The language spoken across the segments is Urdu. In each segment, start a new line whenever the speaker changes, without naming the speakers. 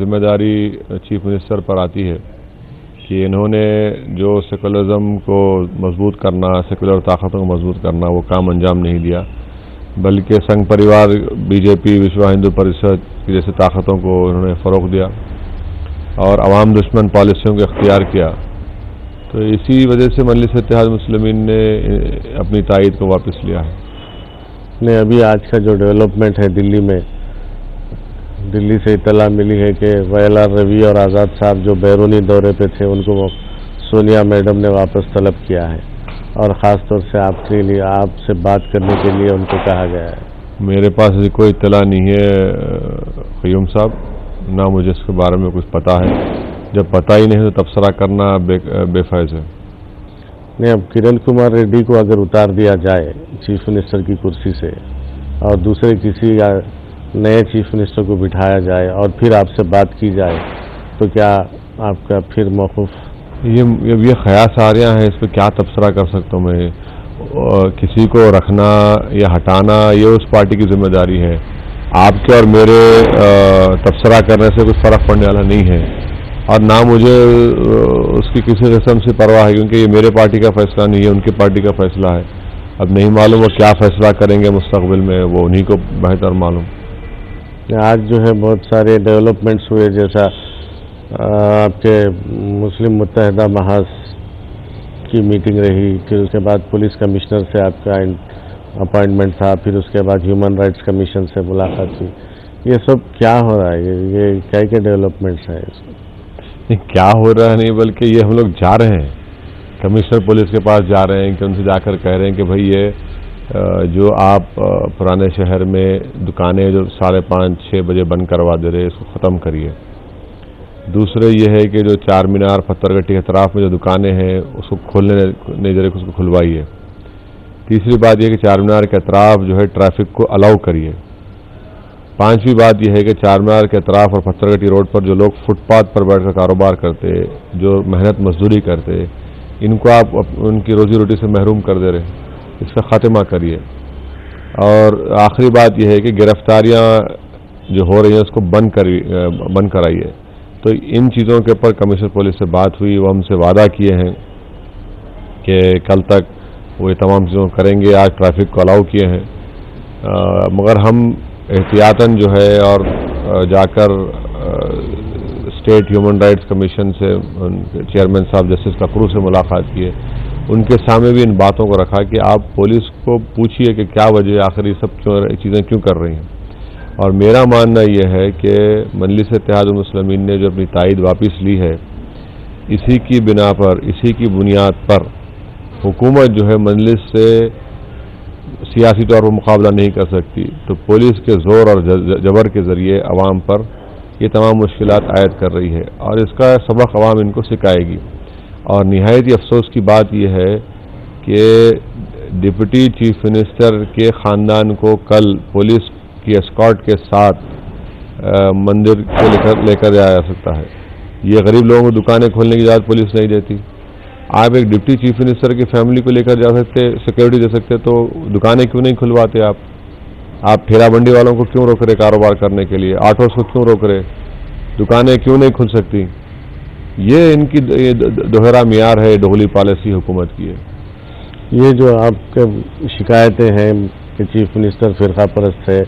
ذمہ داری چیف منسٹر پر آتی ہے کہ انہوں نے جو سیکولرزم کو مضبوط کرنا، سیکولر طاقتوں کو مضبوط کرنا، وہ کام انجام نہیں دیا، بلکہ سنگھ پریوار، بی جے پی، وشوا ہندو پریشد کی جیسے طاقتوں کو انہوں نے فروغ دیا اور عوام دشمن پالیسیوں کو اختیار کیا. تو اسی وجہ سے مجلس اتحاد المسلمین نے اپنی تائید کو واپس لیا ہے.
نہیں، ابھی آج کا جو ڈیولپمنٹ ہے دلی میں، دلی سے اطلاع ملی ہے کہ ویلار روی اور آزاد صاحب جو بیرونی دورے پہ تھے ان کو سونیا میڈم نے واپس طلب کیا ہے اور خاص طور سے آپ سے بات کرنے کے لیے ان کو کہا گیا ہے.
میرے پاس ایسی کوئی اطلاع نہیں ہے قیوم صاحب، نہ مجھے اس کے بارے میں کچھ پتہ ہے. جب پتہ ہی نہیں تو تبصرہ کرنا بے فائز ہے.
نہیں، اب کرن کمار ریڈی کو اگر اتار دیا جائے چیف منسٹر کی کرسی سے اور دوسرے کسی نئے چیف منسٹر کو بٹھایا جائے اور پھر آپ سے بات کی جائے تو کیا آپ کا پھر موقف؟
یہ خیال آ رہا ہے، اس پہ کیا تبصرہ کر سکتا ہوں میں؟ کسی کو رکھنا یا ہٹانا یہ اس پارٹی کی ذمہ داری ہے. آپ کے اور میرے تبصرہ کرنے سے کچھ فرق پڑنے والا نہیں ہے، اور نہ مجھے اس کی کسی قسم سے پرواہ ہے، کیونکہ یہ میرے پارٹی کا فیصلہ نہیں ہے، ان کی پارٹی کا فیصلہ ہے. اب نہیں معلوم وہ کیا فیصلہ کریں گے مستقبل میں، وہ انہی کو بہتر معلوم.
آج جو ہے بہت سارے ڈیولپمنٹس ہوئے، جیسا آپ کے مسلم متحدہ محاذ کی میٹنگ رہی، پھر اس کے بعد پولیس کمشنر سے آپ کا اپائنٹمنٹ تھا، پھر اس کے بعد ہیومن رائٹس کمیشن سے ملاقات ہوئی. یہ سب کیا ہو رہا ہے؟ یہ کیا ڈیولپمنٹس ہیں؟
کیا ہو رہا ہے نہیں، بلکہ یہ ہم لوگ جا رہے ہیں کمشنر پولیس کے پاس جا رہے ہیں کہ ان سے جا کر کہہ رہے ہیں کہ بھائی یہ جو آپ پرانے شہر میں دکانیں جو 5:30-6 بجے بند کروا دے رہے اس کو ختم کریے. دوسرے یہ ہے کہ جو چار مینار، پتھر گٹی کے اطراف میں جو دکانیں ہیں اس کو کھولنے نہیں دے رہے، اس کو کھلوائیے. تیسری بات یہ کہ چار مینار کے اطراف جو ہے ٹریفک کو الاؤ کریے. پانچویں بات یہ ہے کہ چار مینار کے اطراف اور پتھر گٹی روڈ پر جو لوگ فٹ پاتھ پر بیٹھ کر کاروبار کرتے، جو محنت مزدوری کرتے، ان کو آپ ان کی روزی روٹی سے محروم کر دے رہے، اس کا خاتمہ کریے. اور آخری بات یہ ہے کہ گرفتاریاں جو ہو رہی ہیں اس کو بند کرائیے. تو ان چیزوں کے اوپر کمشنر پولیس سے بات ہوئی، وہ ہم سے وعدہ کیے ہیں کہ کل تک وہ یہ تمام چیزوں کریں گے. آج ٹریفک کو الاؤ کیے ہیں، مگر ہم احتیاطاً جو ہے اور جا کر اسٹیٹ ہیومن رائٹس کمیشن سے چیئرمین صاحب جسٹس ککرو سے ملاقات کیے. ان کے سامنے بھی ان باتوں کو رکھا کہ آپ پولیس کو پوچھیے کہ کیا وجہ آخر یہ سب چیزیں کیوں کر رہی ہیں. اور میرا ماننا یہ ہے کہ مجلس اتحاد المسلمین نے جو اپنی تائید واپس لی ہے، اسی کی بنا پر، اسی کی بنیاد پر حکومت جو ہے مجلس سے سیاسی طور پر مقابلہ نہیں کر سکتی، تو پولیس کے زور اور جبر کے ذریعے عوام پر یہ تمام مشکلات عائد کر رہی ہے، اور اس کا سبق عوام ان کو سکھائے گی. اور نہایت ہی افسوس کی بات یہ ہے کہ ڈپٹی چیف منسٹر کے خاندان کو کل پولیس کی اسکارٹ کے ساتھ مندر کو لے کر جایا جا سکتا ہے. یہ غریب لوگوں کو دکانیں کھولنے کی اجازت پولیس نہیں دیتی. آپ ایک ڈپٹی چیف منسٹر کی فیملی کو لے کر جا سکتے، سیکورٹی دے سکتے، تو دکانیں کیوں نہیں کھلواتے؟ آپ ٹھیلا بنڈی والوں کو کیوں روک رہے کاروبار کرنے کے لیے؟ آٹوز کو کیوں روک رہے؟ دکانیں کیوں نہیں کھل سکتی؟ یہ ان کی دوہرا معیار ہے، ڈوغلی پالیسی حکومت کی ہے.
یہ جو آپ کے شکایتیں ہیں کہ چیف منسٹر فرقہ پرست ہے،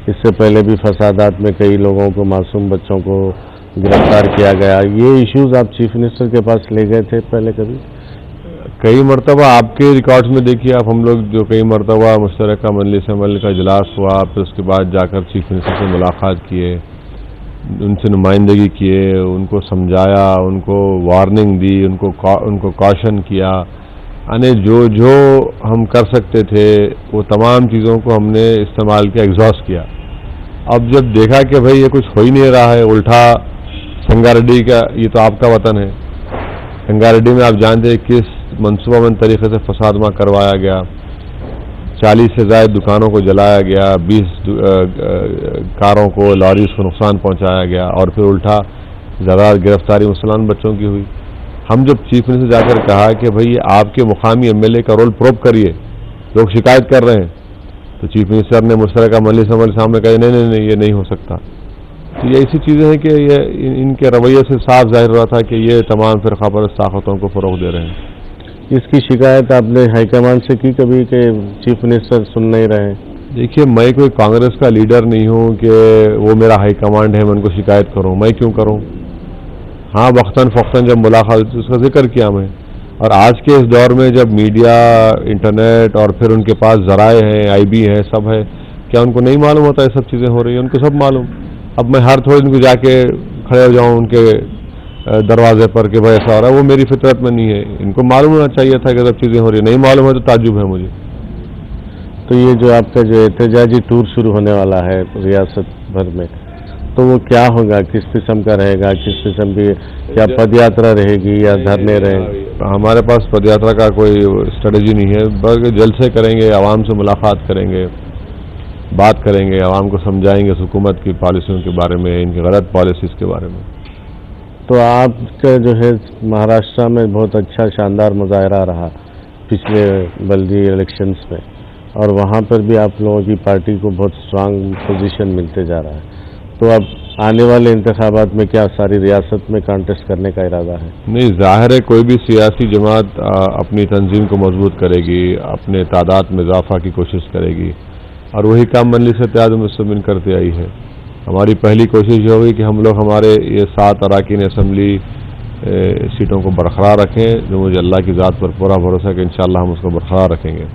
اس سے پہلے بھی فسادات میں کئی لوگوں کو، معصوم بچوں کو گرفتار کیا گیا، یہ ایشوز آپ چیف منسٹر کے پاس لے گئے تھے پہلے کبھی؟
کئی مرتبہ آپ کے ریکارڈز میں دیکھیے آپ، ہم لوگ جو کئی مرتبہ مشترکہ مجلس عمل کا اجلاس ہوا، پھر اس کے بعد جا کر چیف منسٹر سے ملاقات کیے، ان سے نمائندگی کیے، ان کو سمجھایا، ان کو وارننگ دی، ان کو کاشن کیا، یعنی جو ہم کر سکتے تھے وہ تمام چیزوں کو ہم نے استعمال کیا، ایگزاسٹ کیا. اب جب دیکھا کہ بھئی یہ کچھ ہو ہی نہیں رہا ہے، الٹا سنگاریڈی کا، یہ تو آپ کا وطن ہے، سنگاریڈی میں آپ جانتے ہیں کس منصوبہ بند طریقے سے فساد وہاں کروایا گیا، 40 سے زائد دکانوں کو جلایا گیا، 20 کاروں کو، لاریز کو نقصان پہنچایا گیا، اور پھر الٹا زیادہ گرفتاری مسلمان بچوں کی ہوئی. ہم جب چیف منسٹر جا کر کہا کہ بھئی آپ کے مقامی ایم ایل اے کا رول پروب کریے، لوگ شکایت کر رہے ہیں، تو چیف منسٹر نے مشترکہ مجلس عمل کے سامنے کہا نہیں، یہ نہیں ہو سکتا. تو یہ ایسی چیزیں ہیں کہ یہ ان کے رویے سے صاف ظاہر ہوا تھا کہ یہ تمام فرقہ پرست طاقتوں کو فروغ دے رہے ہیں۔
اس کی شکایت آپ نے ہائی کمان سے کی کبھی کہ چیف منسٹر سن نہیں رہے؟
دیکھیے میں کوئی کانگریس کا لیڈر نہیں ہوں کہ وہ میرا ہائی کمانڈ ہے میں ان کو شکایت کروں، میں کیوں کروں؟ ہاں وقتاً فوقتاً جب ملاقات اس کا ذکر کیا میں، اور آج کے اس دور میں جب میڈیا، انٹرنیٹ اور پھر ان کے پاس ذرائع ہیں، آئی بی ہے، سب ہے، کیا ان کو نہیں معلوم ہوتا یہ سب چیزیں ہو رہی ہیں؟ ان کو سب معلوم۔ اب میں ہر تھوڑے دن کو جا کے کھڑے ہو جاؤں ان کے دروازے پر کہ بھائی ایسا ہو رہا ہے، وہ میری فطرت میں نہیں ہے۔ ان کو معلوم ہونا چاہیے تھا کہ سب چیزیں ہو رہی ہیں، نہیں معلوم ہے تو تعجب ہے مجھے۔
تو یہ جو آپ کا جو احتجاجی ٹور شروع ہونے والا ہے ریاست بھر میں، تو وہ کیا ہوگا؟ کس قسم کا رہے گا؟ کس قسم کی کیا پد یاترا رہے گی یا دھرنے رہیں گے؟
ہمارے پاس پد یاترا کا کوئی اسٹریٹجی نہیں ہے، بلکہ جلسے کریں گے، عوام سے ملاقات کریں گے، بات کریں گے، عوام کو سمجھائیں گے حکومت کی پالیسیوں کے بارے میں، ان کی غلط پالیسیز کے بارے میں۔
تو آپ کا جو ہے مہاراشٹر میں بہت اچھا شاندار مظاہرہ رہا پچھلے بلدی الیکشنز میں، اور وہاں پر بھی آپ لوگوں کی پارٹی کو بہت اسٹرانگ پوزیشن ملتے جا رہا ہے، تو اب آنے والے انتخابات میں کیا ساری ریاست میں کانٹیسٹ کرنے کا ارادہ ہے؟
نہیں، ظاہر ہے کوئی بھی سیاسی جماعت اپنی تنظیم کو مضبوط کرے گی، اپنے تعداد میں اضافہ کی کوشش کرے گی، اور وہی کام مجلس اتحاد المسلمین کرتے آئی ہے۔ ہماری پہلی کوشش یہ ہوگی کہ ہم لوگ ہمارے یہ 7 اراکین اسمبلی سیٹوں کو برقرار رکھیں، جو مجھے اللہ کی ذات پر پورا بھروسہ ہے کہ انشاءاللہ ہم اس کو برقرار رکھیں گے۔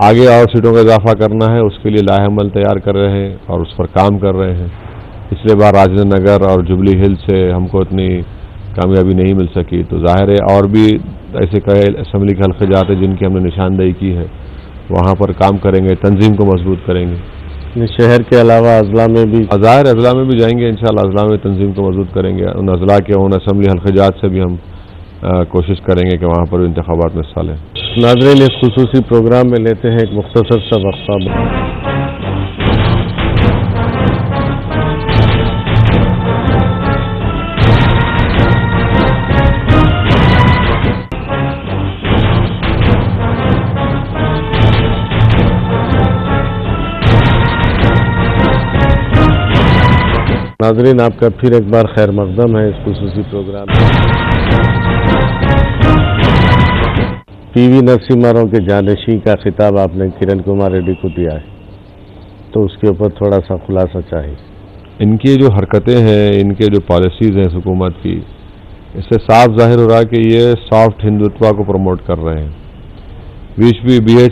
آگے اور سیٹوں کا اضافہ کرنا ہے، اس کے لیے لائحہ عمل تیار کر رہے ہیں اور اس پر کام کر رہے ہیں۔ پچھلے بار راجندر نگر اور جبلی ہل سے ہم کو اتنی کامیابی نہیں مل سکی، تو ظاہر ہے اور بھی ایسے کئی اسمبلی کے حلقے جاتے جن کی ہم نے نشاندہی کی ہے، وہاں پر کام کریں گے، تنظیم کو مضبوط کریں گے۔
شہر کے علاوہ اضلاع میں بھی؟
ظاہر اضلاع میں بھی جائیں گے انشاءاللہ، اضلاع میں تنظیم کو مضبوط کریں گے، ان اضلاع کے ان اسمبلی حلقے جات سے بھی ہم کوشش کریں گے کہ وہاں پر بھی انتخابات میں حصہ لیں۔
ناظرین، اس خصوصی پروگرام میں لیتے ہیں ایک مختصر سا وقفہ۔ ناظرین، آپ کا پھر ایک بار خیر مقدم ہے اس خصوصی پروگرام میں۔ پی وی نرسمہا راؤ کے جانشین کا خطاب آپ نے کرن کمار ریڈی کو دیا ہے، تو اس کے اوپر تھوڑا سا خلاصہ چاہیے۔
ان کی جو حرکتیں ہیں، ان کے جو پالیسیز ہیں حکومت کی، اس سے صاف ظاہر ہو رہا ہے کہ یہ سافٹ ہندوتوا کو پروموٹ کر رہے ہیں۔ B H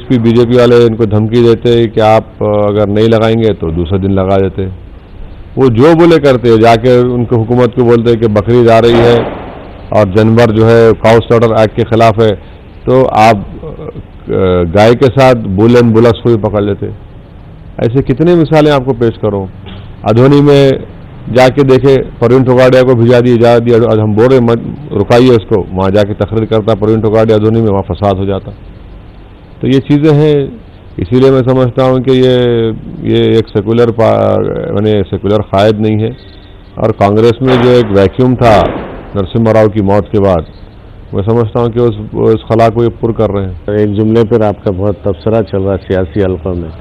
P B J P والے ان کو دھمکی دیتے کہ آپ اگر نہیں لگائیں گے تو دوسرے دن لگا دیتے، وہ جو بولے کرتے، جا کے ان کو حکومت کو بولتے کہ بقرعید آ رہی ہے اور جانور جو ہے کاؤ سلاٹر ایکٹ کے خلاف ہے، تو آپ گائے کے ساتھ بل اینڈ بلس کو بھی پکڑ لیتے۔ ایسے کتنے مثالیں آپ کو پیش کروں۔ ادھونی میں جا کے دیکھے، پروین توگاڑیا کو بھجا دی، اجازت دی، ہم بول رہے رکائیے اس کو، وہاں جا کے تقریر کرتا پروین توگاڑیا ادھونی میں، وہاں فساد ہو جاتا۔ تو یہ چیزیں ہیں، اسی لیے میں سمجھتا ہوں کہ یہ ایک سیکولر قائد نہیں ہے، اور کانگریس میں جو ایک ویکیوم تھا نرسمہا راؤ کی موت کے بعد، میں سمجھتا ہوں کہ اس خلا کو یہ پر کر رہے ہیں۔
ایک جملے پر آپ کا بہت تبصرہ چل رہا ہے سیاسی حلقوں میں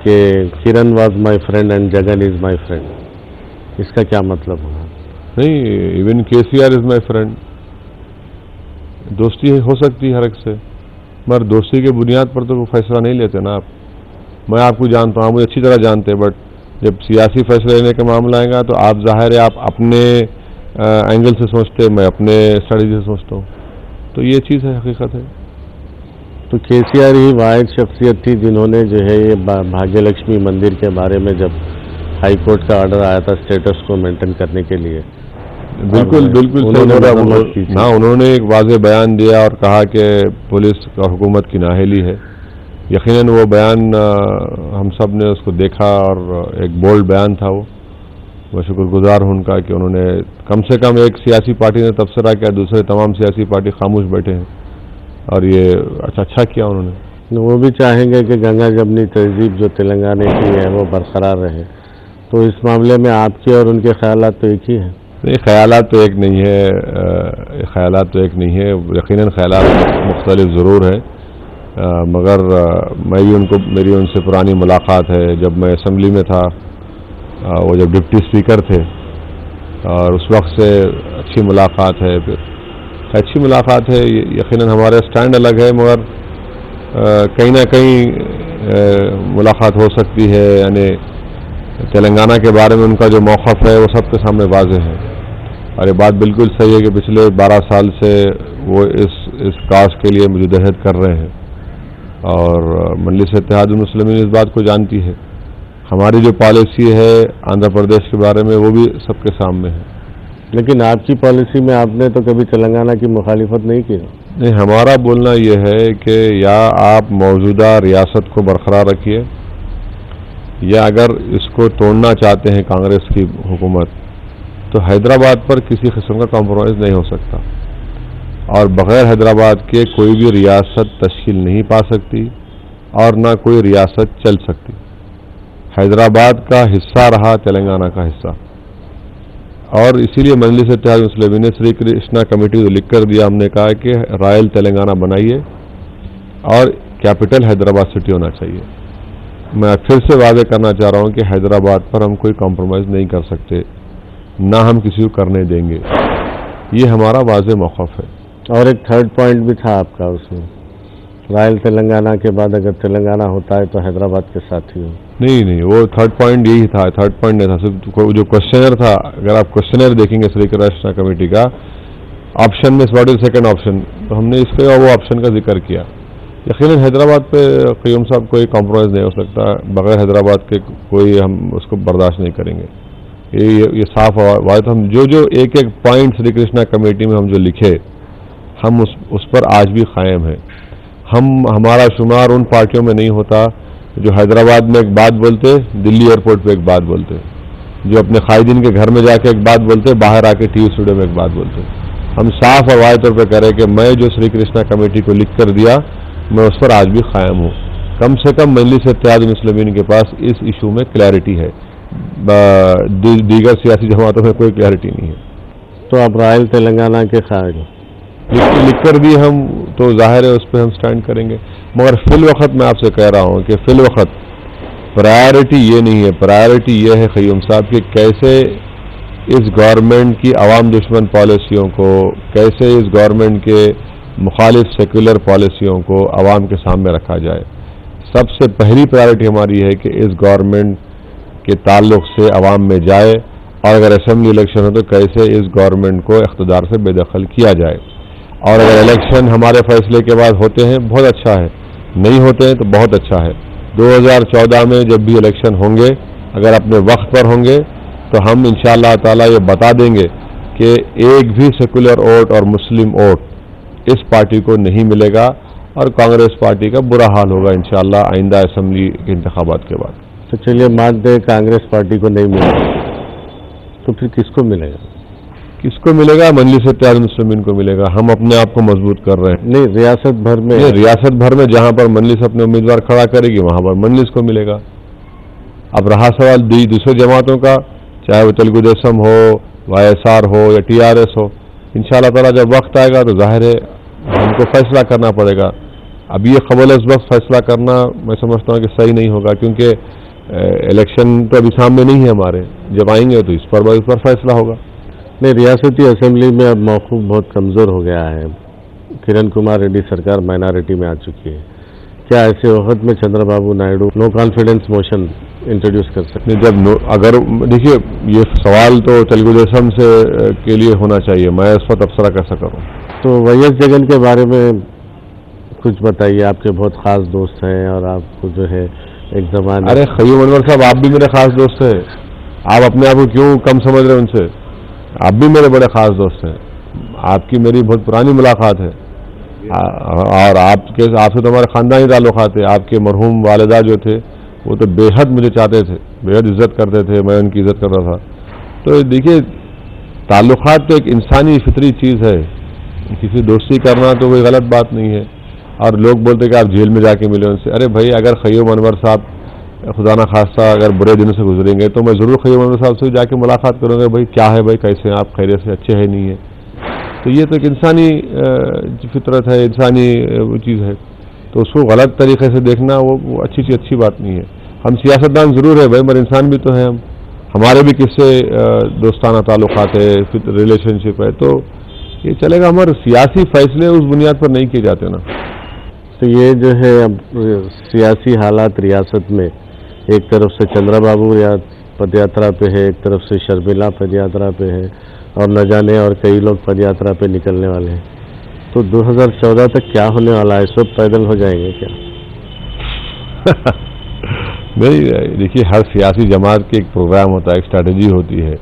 کہ Karan was my friend and Jagan is my friend, اس کا کیا مطلب ہوگا؟
نہیں، ایون کے C R is my friend, دوستی ہو سکتی ہے ہر ایک سے، مگر دوستی کے بنیاد پر تو وہ فیصلہ نہیں لیتے نا آپ۔ میں آپ کو جانتا ہوں، آپ مجھے اچھی طرح جانتے ہیں، بٹ جب سیاسی فیصلہ لینے کا معاملہ آئے گا تو آپ ظاہر ہے آپ اپنے اینگل سے سوچتے، میں اپنے اسٹریٹجی سے سوچتا ہوں، تو یہ چیز ہے، حقیقت ہے۔
تو کے سی آر ہی واحد شخصیت تھی جنہوں نے جو ہے یہ بھاگیہ لکشمی مندر کے بارے میں جب ہائی کورٹ کا آرڈر آیا تھا اسٹیٹس کو مینٹین کرنے کے لیے،
بالکل انہوں نے ایک واضح بیان دیا اور کہا کہ پولیس اور حکومت کی نااہلی ہے۔ یقیناً وہ بیان ہم سب نے اس کو دیکھا اور ایک بولڈ بیان تھا وہ۔ میں شکر گزار ہوں ان کا کہ انہوں نے کم سے کم ایک سیاسی پارٹی نے تبصرہ کیا، دوسرے تمام سیاسی پارٹی خاموش بیٹھے ہیں، اور یہ اچھا کیا انہوں نے۔
وہ بھی چاہیں گے کہ گنگا جمنی تہذیب جو تلنگانہ کی ہے وہ برقرار رہے، تو اس معاملے میں آپ کے اور ان کے خیالات تو ایک ہی ہیں؟
نہیں، خیالات تو ایک نہیں ہے، یقیناً خیالات مختلف ضرور ہیں، مگر میں بھی میری ان سے پرانی ملاقات ہے۔ جب میں اسمبلی میں تھا وہ جب ڈپٹی اسپیکر تھے، اور اس وقت سے اچھی ملاقات ہے. پھر اچھی ملاقات ہے، یقیناً ہمارا اسٹینڈ الگ ہے، مگر کہیں نہ کہیں ملاقات ہو سکتی ہے. یعنی تلنگانہ کے بارے میں ان کا جو موقف ہے وہ سب کے سامنے واضح ہے، اور یہ بات بالکل صحیح ہے کہ پچھلے 12 سال سے وہ اس کاز کے لیے مجدہد کر رہے ہیں، اور مجلس اتحاد المسلمین اس بات کو جانتی ہے. ہماری جو پالیسی ہے آندھرا پردیش کے بارے میں وہ بھی سب کے سامنے ہے.
لیکن آپ کی پالیسی میں آپ نے تو کبھی تلنگانہ کی مخالفت نہیں کی.
نہیں، ہمارا بولنا یہ ہے کہ یا آپ موجودہ ریاست کو برقرار رکھیے، یا اگر اس کو توڑنا چاہتے ہیں کانگریس کی حکومت، تو حیدرآباد پر کسی قسم کا کمپرومائز نہیں ہو سکتا، اور بغیر حیدرآباد کے کوئی بھی ریاست تشکیل نہیں پا سکتی اور نہ کوئی ریاست چل سکتی. حیدرآباد کا حصہ رہا تلنگانہ کا حصہ، اور اسی لیے مجلس اتحاد المسلمین نے سری کرشنا کمیٹی کو لکھ کر دیا. ہم نے کہا کہ رائل تلنگانہ بنائیے اور کیپٹل حیدرآباد سٹی ہونا چاہیے. میں پھر سے واضح کرنا چاہ رہا ہوں کہ حیدرآباد پر ہم کوئی کمپرومائز نہیں کر سکتے، نہ ہم کسی کو کرنے دیں گے. یہ ہمارا واضح موقف ہے.
اور ایک تھرڈ پوائنٹ بھی تھا آپ کا اس میں، رائل تلنگانہ کے بعد اگر تلنگانہ ہوتا ہے تو حیدرآباد کے ساتھ ہی ہو.
نہیں، وہ تھرڈ پوائنٹ یہی تھا. تھرڈ پوائنٹ نہیں تھا، صرف جو کوشچنر تھا. اگر آپ کوشچنر دیکھیں گے سری کرشنا کمیٹی کا، آپشن میں واٹ از سیکنڈ آپشن، تو ہم نے اس پہ وہ آپشن کا ذکر کیا. یقیناً حیدرآباد پہ قیوم صاحب کوئی کمپرومائز نہیں ہو سکتا، بغیر حیدرآباد کے کوئی ہم اس کو برداشت نہیں کریں گے. یہ صاف واضح. ہم جو ایک پوائنٹ سری کرشنا کمیٹی میں ہم جو لکھے، ہم اس پر آج بھی قائم ہیں. ہمارا شمار ان پارٹیوں میں نہیں ہوتا جو حیدرآباد میں ایک بات بولتے، دلی ایئرپورٹ پہ ایک بات بولتے، جو اپنے قائدین کے گھر میں جا کے ایک بات بولتے، باہر آ کے ٹی وی اسٹوڈیو میں ایک بات بولتے. ہم صاف اور واضح طور پہ کہہ رہے کہ میں جو سری کرشنا کمیٹی کو لکھ کر دیا، میں اس پر آج بھی قائم ہوں. کم سے کم مجلس اتحاد المسلمین کے پاس اس ایشو میں کلیئرٹی ہے، دیگر سیاسی جماعتوں میں کوئی کلیئرٹی نہیں ہے.
تو آپ رائل تلنگانہ کے قائل
لکھ کر بھی ہم تو ظاہر ہے اس پہ ہم سٹینڈ کریں گے، مگر فی الوقت میں آپ سے کہہ رہا ہوں کہ فی الوقت پرائیورٹی یہ نہیں ہے. پرائیورٹی یہ ہے قیوم صاحب کہ کیسے اس گورنمنٹ کی عوام دشمن پالیسیوں کو، کیسے اس گورنمنٹ کے مخالف سیکولر پالیسیوں کو عوام کے سامنے رکھا جائے. سب سے پہلی پرائیورٹی ہماری ہے کہ اس گورنمنٹ کے تعلق سے عوام میں جائے، اور اگر اسمبلی الیکشن ہو تو کیسے اس گورنمنٹ کو اقتدار سے بے دخل کیا جائے. اور اگر الیکشن ہمارے فیصلے کے بعد ہوتے ہیں بہت اچھا ہے، نہیں ہوتے ہیں تو بہت اچھا ہے. 2014 میں جب بھی الیکشن ہوں گے، اگر اپنے وقت پر ہوں گے تو ہم انشاءاللہ تعالی یہ بتا دیں گے کہ ایک بھی سیکولر ووٹ اور مسلم ووٹ اس پارٹی کو نہیں ملے گا، اور کانگریس پارٹی کا برا حال ہوگا انشاءاللہ آئندہ اسمبلی کے انتخابات کے بعد.
تو چلیے مان دیں کانگریس پارٹی کو نہیں ملے گا، تو پھر کس کو ملے گا؟
کس کو ملے گا؟ مجلس اتحاد المسلمین کو ملے گا. ہم اپنے آپ کو مضبوط کر رہے ہیں.
نہیں، ریاست بھر میں،
ریاست بھر میں جہاں پر مجلس اپنے امیدوار کھڑا کرے گی وہاں پر مجلس کو ملے گا. اب رہا سوال دوسرے جماعتوں کا، چاہے وہ تلگو دیسم ہو، وائی ایس آر ہو یا ٹی آر ایس ہو، انشاءاللہ تعالیٰ جب وقت آئے گا تو ظاہر ہے ہم کو فیصلہ کرنا پڑے گا. اب یہ قبل از وقت فیصلہ کرنا میں سمجھتا ہوں کہ صحیح نہیں ہوگا، کیونکہ الیکشن تو ابھی سامنے نہیں ہے ہمارے. جب آئیں گے تو اس پر فیصلہ ہوگا.
نہیں، ریاستی اسمبلی میں اب موقف بہت کمزور ہو گیا ہے. کرن کمار ریڈی سرکار مائنارٹی میں آ چکی ہے. کیا ایسے وقت میں Chandra Babu Naidu no confidence motion introduce کر سکتے ہیں؟
اگر دیکھیے یہ سوال تو تلگو دیسم سے کے لیے ہونا چاہیے، میں اس پر تبصرہ کیسا کروں.
تو وائی ایس جگن کے بارے میں کچھ بتائیے. آپ کے بہت خاص دوست ہیں اور آپ کو جو ہے ایک زمانے.
ارے قیوم انور صاحب، آپ بھی میرے خاص دوست ہیں. آپ اپنے آپ کو کیوں کم سمجھ رہے ہیں ان سے؟ آپ بھی میرے بڑے خاص دوست ہیں. آپ کی میری بہت پرانی ملاقات ہے، اور آپ سے تو ہمارے خاندانی تعلقات ہیں. آپ کے مرحوم والدہ جو تھے وہ تو بے حد مجھے چاہتے تھے، بے حد عزت کرتے تھے، میں ان کی عزت کرتا تھا. تو دیکھیے تعلقات تو ایک انسانی فطری چیز ہے. کسی دوستی کرنا تو کوئی غلط بات نہیں ہے. اور لوگ بولتے کہ آپ جیل میں جا کے ملے ان سے. ارے بھائی، اگر قیوم انور صاحب خدا نہ خواستہ اگر برے دنوں سے گزریں گے تو میں ضرور قیوم انور صاحب سے جا کے ملاقات کروں گا. بھائی کیا ہے، بھائی کیسے ہیں آپ، خیریت سے، اچھے ہیں نہیں ہے. تو یہ تو ایک انسانی فطرت ہے، انسانی وہ چیز ہے. تو اس کو غلط طریقے سے دیکھنا وہ اچھی بات نہیں ہے. ہم سیاستدان ضرور ہے بھائی، مگر انسان بھی تو ہیں ہم. ہمارے بھی کس سے دوستانہ تعلقات ہے، ریلیشن شپ ہے، تو یہ چلے گا. ہمارے سیاسی فیصلے اس بنیاد پر نہیں کیے جاتے نا.
تو یہ جو ہے اب سیاسی حالات ریاست میں، ایک طرف سے چندرا بابو پد یاترا پہ ہے، ایک طرف سے شرمیلا پد یاترا پہ ہے، اور نہ جانے اور کئی لوگ پد یاترا پہ نکلنے والے ہیں. تو 2014 تک کیا ہونے والا ہے؟ سب پیدل ہو جائیں گے کیا؟
نہیں، دیکھیے ہر سیاسی جماعت کے ایک پروگرام ہوتا ہے، ایک اسٹریٹجی ہوتی ہے.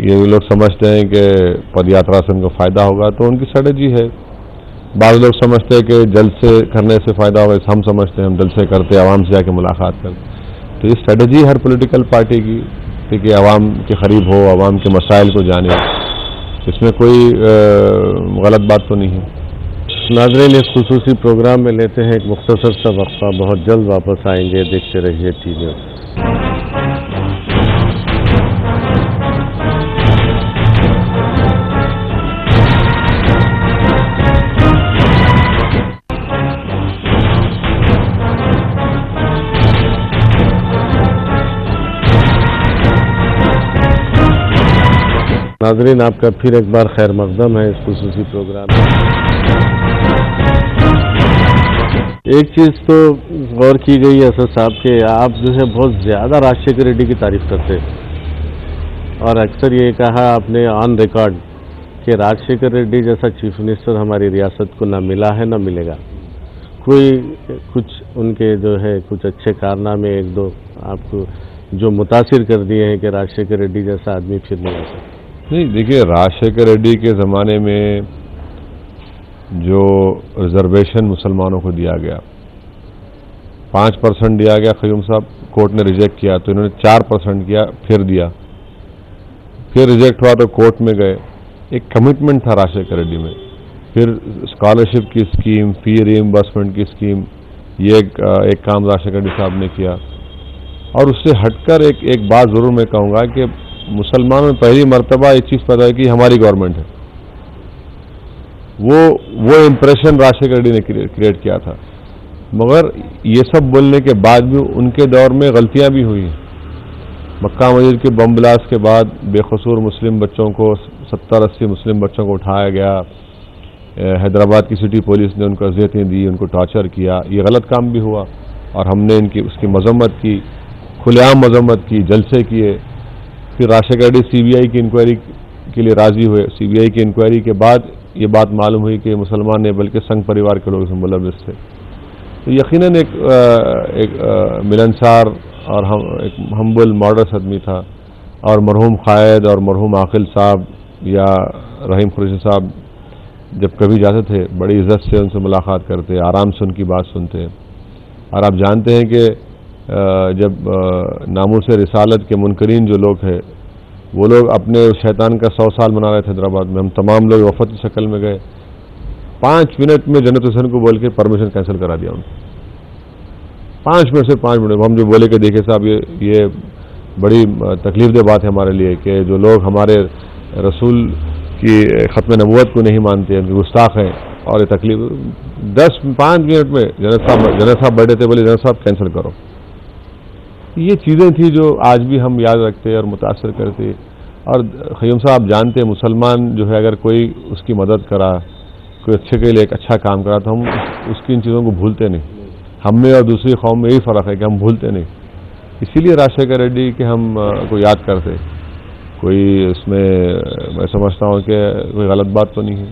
یہ لوگ سمجھتے ہیں کہ پد یاترا سے ان کو فائدہ ہوگا تو ان کی اسٹریٹجی ہے. بعض لوگ سمجھتے ہیں کہ جلسے کرنے سے فائدہ ہوگا، ہم سمجھتے ہیں ہم جلسے کرتے عوام سے جا کے ملاقات کرتے. تو یہ اسٹریٹجی ہر پولیٹیکل پارٹی کی کہ عوام کے قریب ہو، عوام کے مسائل کو جانے. اس میں کوئی غلط بات تو نہیں ہے.
ناظرین، اس خصوصی پروگرام میں لیتے ہیں ایک مختصر سا وقفہ، بہت جلد واپس آئیں گے. دیکھتے رہیے ٹی وی. ناظرین، آپ کا پھر ایک بار خیر مقدم ہے اس خصوصی پروگرام میں. ایک چیز تو غور کی گئی ہے اسد صاحب کہ آپ جو ہے بہت زیادہ راجشیکھر ریڈی کی تعریف کرتے ہیں، اور اکثر یہ کہا آپ نے آن ریکارڈ کہ راجشیکھر ریڈی جیسا چیف منسٹر ہماری ریاست کو نہ ملا ہے نہ ملے گا. کچھ ان کے جو ہے کچھ اچھے کارنامے ایک دو آپ کو جو متاثر کر دیے ہیں کہ راجشیکھر ریڈی جیسا آدمی پھر نہیں آ سکتا؟
نہیں، دیکھیے راجشیکھر ریڈی کے زمانے میں جو ریزرویشن مسلمانوں کو دیا گیا، 5% دیا گیا، قیوم صاحب کورٹ نے ریجیکٹ کیا تو انہوں نے 4% کیا، پھر دیا، پھر ریجیکٹ ہوا تو کورٹ میں گئے. ایک کمٹمنٹ تھا راجشیکھر ریڈی میں. پھر اسکالرشپ کی اسکیم، فی ری امبرسمنٹ کی اسکیم، یہ ایک کام راجشیکھر ریڈی صاحب نے کیا. اور اس سے ہٹ کر ایک بات ضرور میں کہوں گا کہ مسلمانوں میں پہلی مرتبہ ایک چیز پیدا کی ہماری گورنمنٹ ہے. وہ امپریشن راجشیکھر ریڈی نے کریٹ کیا تھا. مگر یہ سب بولنے کے بعد بھی ان کے دور میں غلطیاں بھی ہوئی. مکہ مسجد کے بم بلاسٹ کے بعد بے قصور مسلم بچوں کو 70-80 مسلم بچوں کو اٹھایا گیا. حیدرآباد کی سٹی پولیس نے ان کو اذیتیں دی، ان کو ٹارچر کیا. یہ غلط کام بھی ہوا اور ہم نے اس کی مذمت کی، کھلے عام مذمت کی، جلسے کیے. پھر راجشیکھر ریڈی سی بی آئی کی انکوائری کے لیے راضی ہوئے. سی بی آئی کی انکوائری کے بعد یہ بات معلوم ہوئی کہ مسلمان نے بلکہ سنگ پریوار کے لوگ اس میں ملوث تھے. تو یقیناً ایک ملنسار اور ایک ہمبل ماڈرس آدمی تھا. اور مرحوم قائد اور مرحوم عاقل صاحب یا رحیم قریشی صاحب جب کبھی جاتے تھے بڑی عزت سے ان سے ملاقات کرتے، آرام سے ان کی بات سنتے. اور آپ جانتے ہیں کہ جب ناموس رسالت کے منکرین جو لوگ ہیں وہ لوگ اپنے شیطان کا 100 سال منا رہے تھے حیدرآباد میں، ہم تمام لوگ وفد کی شکل میں گئے. 5 منٹ میں جنت حسین کو بول کے پرمیشن کینسل کرا دیا ان کو. 5 منٹ سے 5 منٹ ہم جو بولے کہ دیکھیں صاحب یہ بڑی تکلیف دہ بات ہے ہمارے لیے کہ جو لوگ ہمارے رسول کی ختم نبوت کو نہیں مانتے، ان کے گستاخ ہیں، اور یہ تکلیف 5 منٹ میں جنت صاحب بیٹھے تھے، بولے جنت صاحب کینسل کرو. یہ چیزیں تھیں جو آج بھی ہم یاد رکھتے اور متاثر کرتے. اور قیوم صاحب جانتے مسلمان جو ہے اگر کوئی اس کی مدد کرا، کوئی اچھے کے لیے ایک اچھا کام کرا تو ہم اس کی ان چیزوں کو بھولتے نہیں. ہم میں اور دوسری قوم میں یہی فرق ہے کہ ہم بھولتے نہیں. اسی لیے راجشیکھر ریڈی کے ہم کو یاد کرتے. کوئی اس میں سمجھتا ہوں کہ کوئی غلط بات تو نہیں ہے.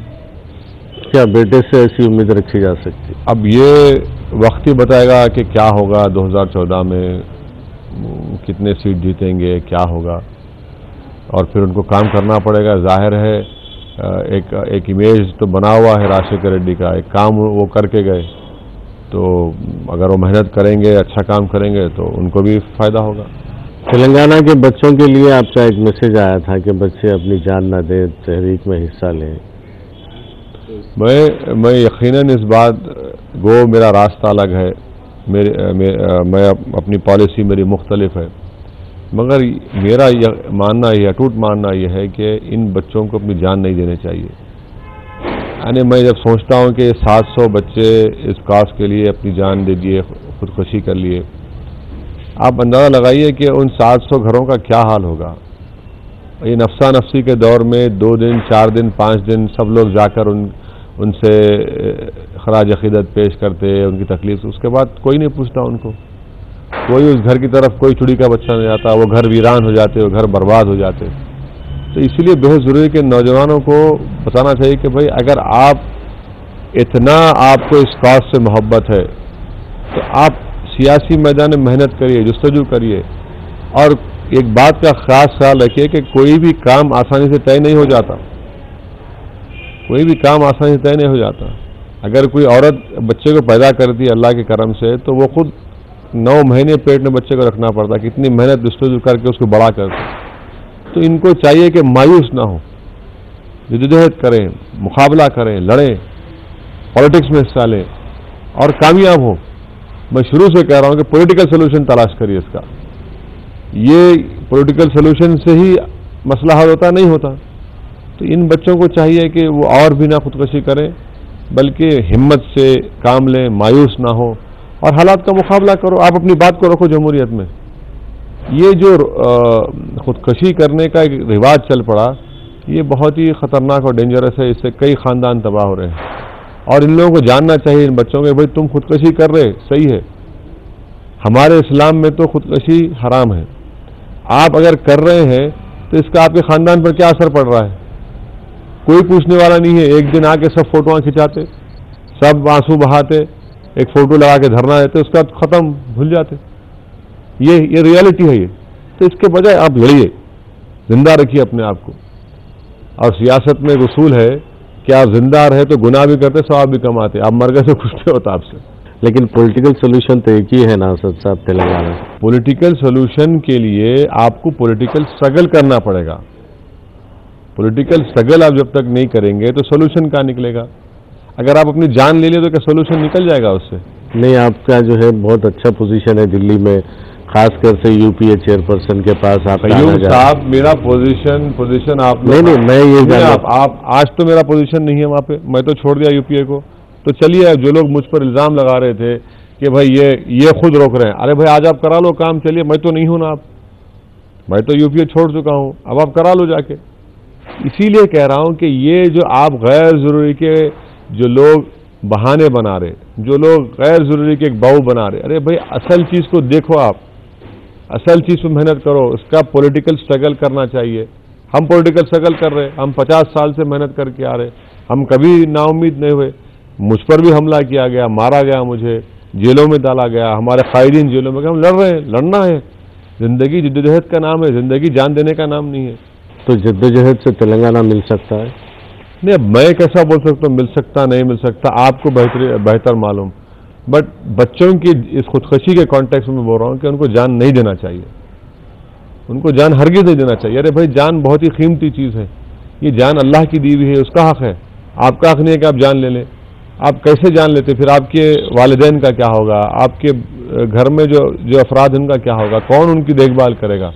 کیا بیٹے سے ایسی امید رکھی جا سکتی؟
اب یہ وقت ہی بتائے گا کہ کیا ہوگا 2014 میں، کتنے سیٹ جیتیں گے، کیا ہوگا. اور پھر ان کو کام کرنا پڑے گا. ظاہر ہے ایک امیج تو بنا ہوا ہے راجشیکھر ریڈی کا، ایک کام وہ کر کے گئے، تو اگر وہ محنت کریں گے، اچھا کام کریں گے تو ان کو بھی فائدہ ہوگا.
تلنگانہ کے بچوں کے لیے آپ کا ایک میسج آیا تھا کہ بچے اپنی جان نہ دیں، تحریک میں حصہ لیں.
میں یقیناً اس بات گو میرا راستہ الگ ہے، میں اپنی پالیسی میری مختلف ہے، مگر میرا ماننا یہ اٹوٹ ماننا یہ ہے کہ ان بچوں کو اپنی جان نہیں دینی چاہیے. یعنی میں جب سوچتا ہوں کہ 700 بچے اس کاز کے لیے اپنی جان دے دیے، خودکشی کر لیے، آپ اندازہ لگائیے کہ ان 700 گھروں کا کیا حال ہوگا. یہ نفسا نفسی کے دور میں 2 دن 4 دن 5 دن سب لوگ جا کر ان سے خراج عقیدت پیش کرتے، ان کی تکلیف. اس کے بعد کوئی نہیں پوچھتا ان کو، کوئی اس گھر کی طرف کوئی چڑی کا بچہ نہیں جاتا، وہ گھر ویران ہو جاتے، وہ گھر برباد ہو جاتے. تو اسی لیے بہت ضروری ہے کہ نوجوانوں کو بتانا چاہیے کہ بھائی اگر اتنا آپ کو اس کاز سے محبت ہے تو آپ سیاسی میدان میں محنت کریے، جستجو کریے. اور ایک بات کا خاص خیال رکھیے کہ کوئی بھی کام آسانی سے طے نہیں ہو جاتا، کوئی بھی کام آسانی سے طے نہیں ہو جاتا. اگر کوئی عورت بچے کو پیدا کرتی ہے اللہ کے کرم سے تو وہ خود 9 مہینے پیٹ میں بچے کو رکھنا پڑتا، کتنی محنت جستجو کر کے اس کو بڑا کرتے. تو ان کو چاہیے کہ مایوس نہ ہو، جدوجہد کریں، مقابلہ کریں، لڑیں، پالیٹکس میں حصہ لیں اور کامیاب ہوں. میں شروع سے کہہ رہا ہوں کہ پولیٹیکل سولوشن تلاش کریے اس کا. یہ پولیٹیکل سولوشن سے ہی مسئلہ حل ہوتا نہیں ہوتا. تو ان بچوں کو چاہیے کہ وہ اور بھی نہ خودکشی کریں بلکہ ہمت سے کام لیں، مایوس نہ ہو اور حالات کا مقابلہ کرو. آپ اپنی بات کو رکھو جمہوریت میں. یہ جو خودکشی کرنے کا ایک رواج چل پڑا یہ بہت ہی خطرناک اور ڈینجرس ہے. اس سے کئی خاندان تباہ ہو رہے ہیں اور ان لوگوں کو جاننا چاہیے ان بچوں کو، بھائی تم خودکشی کر رہے صحیح ہے، ہمارے اسلام میں تو خودکشی حرام ہے. آپ اگر کر رہے ہیں تو اس کا آپ کے خاندان پر کیا اثر پڑ رہا ہے؟ کوئی پوچھنے والا نہیں ہے. ایک دن آ کے سب فوٹوਆਂ کھنچاتے، سب آنسو بہاتے، ایک فوٹو لگا کے دھرنا دیتے، اس کا ختم، بھول جاتے. یہ ریالٹی ہے یہ. تو اس کے بجائے آپ لڑیے، زندہ رکھیے اپنے آپ کو. اور سیاست میں ایک اصول ہے کہ آپ زندہ رہے تو گناہ بھی کرتے، ثواب بھی کماتے. آپ مر گئے تو کچھ نہیں ہوتا آپ سے.
لیکن پولیٹیکل سولوشن تو ایک ہی ہے نا اسد صاحب تلنگانہ.
پولیٹیکل سولوشن کے لیے آپ کو پولیٹیکل سٹرگل کرنا پڑے گا. پولیٹیکل سٹرگل آپ جب تک نہیں کریں گے تو سولوشن کہاں نکلے گا؟ اگر آپ اپنی جان لے لیں تو کیا سولوشن نکل جائے گا اس سے؟
نہیں، آپ کا جو ہے بہت اچھا پوزیشن ہے دلی میں، خاص کر سے یو پی اے چیئرپرسن کے پاس آپ
صاحب میرا پوزیشن آپ
نہیں میں یہ
آپ آج تو میرا پوزیشن نہیں ہے وہاں پہ، میں تو چھوڑ دیا یو پی اے کو. تو چلیے جو لوگ مجھ پر الزام لگا رہے تھے کہ بھائی یہ خود روک رہے ہیں، ارے بھائی آج آپ کرا لو کام. چلیے میں تو نہیں ہوں نا، میں تو یو پی اے چھوڑ چکا ہوں، اب آپ کرا لو جا کے. اسی لیے کہہ رہا ہوں کہ یہ جو آپ غیر ضروری کے جو لوگ بہانے بنا رہے، جو لوگ غیر ضروری کے ایک باؤ بنا رہے، ارے بھائی اصل چیز کو دیکھو، آپ اصل چیز پہ محنت کرو. اس کا پولیٹیکل سٹرگل کرنا چاہیے. ہم پولیٹیکل سٹرگل کر رہے، ہم 50 سال سے محنت کر کے آ رہے، ہم کبھی نا امید نہیں ہوئے. مجھ پر بھی حملہ کیا گیا، مارا گیا، مجھے جیلوں میں ڈالا گیا، ہمارے قائدین جیلوں میں گئے. ہم لڑ رہے ہیں، لڑنا ہے. زندگی جدوجہد کا نام ہے، زندگی جان دینے کا نام نہیں ہے.
تو جدوجہد سے تلنگانہ مل سکتا ہے؟
نہیں، اب میں کیسا بول سکتا ہوں مل سکتا نہیں مل سکتا، آپ کو بہتر معلوم. بٹ بچوں کی اس خودکشی کے کانٹیکس میں بول رہا ہوں کہ ان کو جان نہیں دینا چاہیے، ان کو جان ہرگز نہیں دینا چاہیے. ارے بھائی جان بہت ہی قیمتی چیز ہے، یہ جان اللہ کی دی ہوئی ہے، اس کا حق ہے. آپ کا حق نہیں ہے کہ آپ جان لے لیں. آپ کیسے جان لیتے؟ پھر آپ کے والدین کا کیا ہوگا؟ آپ کے گھر میں جو افراد ان کا کیا ہوگا؟ کون ان کی دیکھ بھال کرے گا؟